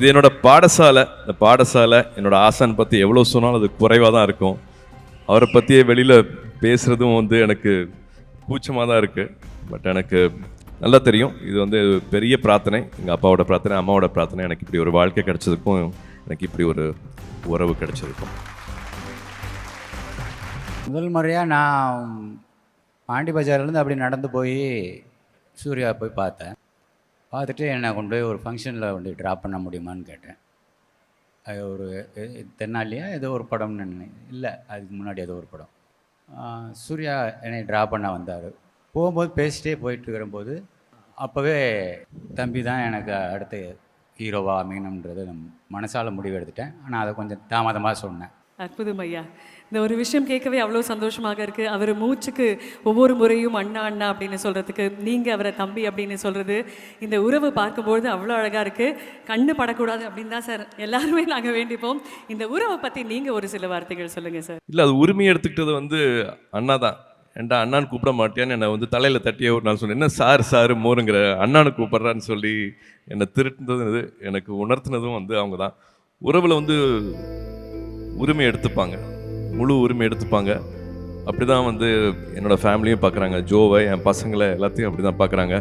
இது என்னோட பாடசாலை. இந்த பாடசாலை என்னோட ஆசான் பற்றி எவ்வளோ சொன்னாலும் அது குறைவாக தான் இருக்கும். அவரை பற்றியே வெளியில் பேசுகிறதும் வந்து எனக்கு கூச்சமாக தான் இருக்குது. பட் எனக்கு நல்லா தெரியும் இது வந்து பெரிய பிரார்த்தனை, எங்கள் அப்பாவோட பிரார்த்தனை, அம்மாவோட பிரார்த்தனை. எனக்கு இப்படி ஒரு வாழ்க்கை கிடைச்சதுக்கும் எனக்கு இப்படி ஒரு உறவு கிடைச்சதுக்கும். முதல் முறையாக நான் பாண்டி பஜார்லேருந்து அப்படி நடந்து போய் சூர்யா போய் பார்த்தேன். பார்த்துட்டு என்னை கொண்டு போய் ஒரு ஃபங்க்ஷனில் கொண்டு ட்ராப் பண்ண முடியுமான்னு கேட்டேன். அது ஒரு தென்னாலியா ஏதோ ஒரு படம்னு இல்லை, அதுக்கு முன்னாடி ஏதோ ஒரு படம். சூர்யா என்னை ட்ராப் பண்ண வந்தார். போகும்போது பேசிட்டே போயிட்டு இருக்கிறபோது அப்போவே தம்பி தான் எனக்கு அடுத்த ஹீரோவாக அமையணுன்றது மனசால் முடிவு எடுத்துட்டேன். ஆனால் அதை கொஞ்சம் தாமதமாக சொன்னேன். அற்புதம் ஐயா. இந்த ஒரு விஷயம் கேட்கவே அவ்வளோ சந்தோஷமாக இருக்குது. அவர் மூச்சுக்கு ஒவ்வொரு முறையும் அண்ணா அண்ணா அப்படின்னு சொல்கிறதுக்கு, நீங்கள் அவரை தம்பி அப்படின்னு சொல்கிறது, இந்த உறவு பார்க்கும்பொழுது அவ்வளோ அழகாக இருக்குது. கண்ணு படக்கூடாது அப்படின்னு தான் சார் எல்லாருமே நாங்கள் வேண்டிப்போம். இந்த உறவை பற்றி நீங்கள் ஒரு சில வார்த்தைகள் சொல்லுங்கள் சார். இல்லை, அது உரிமையை எடுத்துக்கிட்டது வந்து அண்ணா தான். ஏன்டா அண்ணான்னு கூப்பிட மாட்டியான்னு என்னை வந்து தலையில் தட்டியே ஒரு நாள் சொன்னேன். என்ன சாரு மோருங்கிற, அண்ணான்னு கூப்பிட்றான்னு சொல்லி என்னை திருட்டுனது, எனக்கு உணர்த்தினதும் வந்து அவங்க தான். உறவில் வந்து உரிமை எடுத்துப்பாங்க, முழு உரிமை எடுத்துப்பாங்க. அப்படி தான் வந்து என்னோடய ஃபேமிலியும் பார்க்குறாங்க. ஜோவை, என் பசங்களை எல்லாத்தையும் அப்படி தான் பார்க்குறாங்க.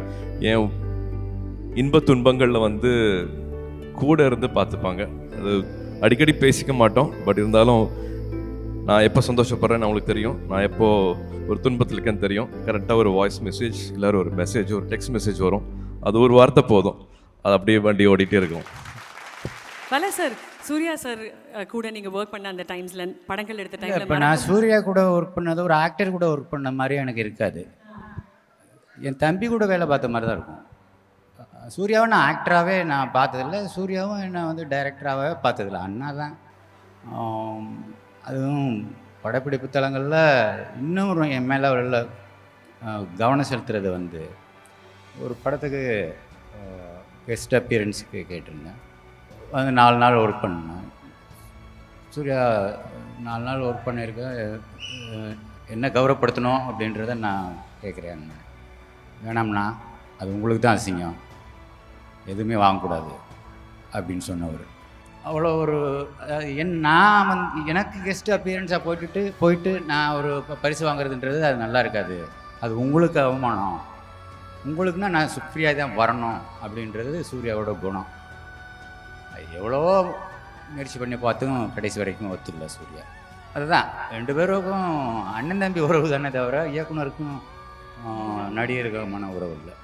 என் இன்ப துன்பங்களில் வந்து கூட இருந்து பார்த்துப்பாங்க. அது அடிக்கடி பேசிக்க மாட்டோம், பட் இருந்தாலும் நான் எப்போ சந்தோஷப்படுறேன்னு அவங்களுக்கு தெரியும், நான் எப்போ ஒரு துன்பத்தில் இருக்கேன்னு தெரியும். கரெக்டாக ஒரு வாய்ஸ் மெசேஜ் இல்லை ஒரு மெசேஜ், ஒரு டெக்ஸ்ட் மெசேஜ் வரும். அது ஒரு வார்த்தை போதும், அது அப்படியே வண்டி ஓடிட்டே இருக்கும். பல சார், சூர்யா சார் கூட நீங்கள் ஒர்க் பண்ண அந்த டைம்ஸில், படங்கள் எடுத்த டைமில், இப்போ நான் சூர்யா கூட ஒர்க் பண்ணது ஒரு ஆக்டர் கூட ஒர்க் பண்ண மாதிரி எனக்கு இருக்காது. என் தம்பி கூட வேலை பார்த்த மாதிரி தான் இருக்கும். சூர்யாவை நான் ஆக்டராகவே நான் பார்த்ததில்ல, சூர்யாவும் என்னை வந்து டைரக்டராகவே பார்த்ததில்ல. அண்ணா தான். அதுவும் படப்பிடிப்பு தளங்களில் இன்னும் என் மேலே உள்ள கவனம் செலுத்துறது வந்து, ஒரு படத்துக்கு கெஸ்ட் அப்பியரன்ஸுக்கு கேட்டிருந்தேன். வந்து 4 நாள் ஒர்க் பண்ணேன். சூர்யா 4 நாள் ஒர்க் பண்ணியிருக்கேன், என்ன கௌரவப்படுத்தணும் அப்படின்றத நான் கேட்குறேன். வேணாம்ண்ணா, அது உங்களுக்கு தான் அசிங்கம், எதுவுமே வாங்கக்கூடாது அப்படின்னு சொன்னவர். அவ்வளோ ஒரு நான் வந்து எனக்கு கெஸ்ட் அப்பியரன்ஸாக போயிட்டு நான் ஒரு பரிசு வாங்குறதுன்றது அது நல்லா இருக்காது, அது உங்களுக்கு அவமானம், உங்களுக்குன்னா நான் ஃப்ரீயாக தான் வரணும் அப்படின்றது சூர்யாவோட குணம். எவ்வளவோ முயற்சி பண்ணி பார்த்தும் கடைசி வரைக்கும் ஒத்துக்கல சூர்யா. அதுதான் 2 பேருக்கும் அண்ணன் தம்பி உறவு தானே தவிர இயக்குனருக்கும் நடிகருக்குமான உறவு இல்லை.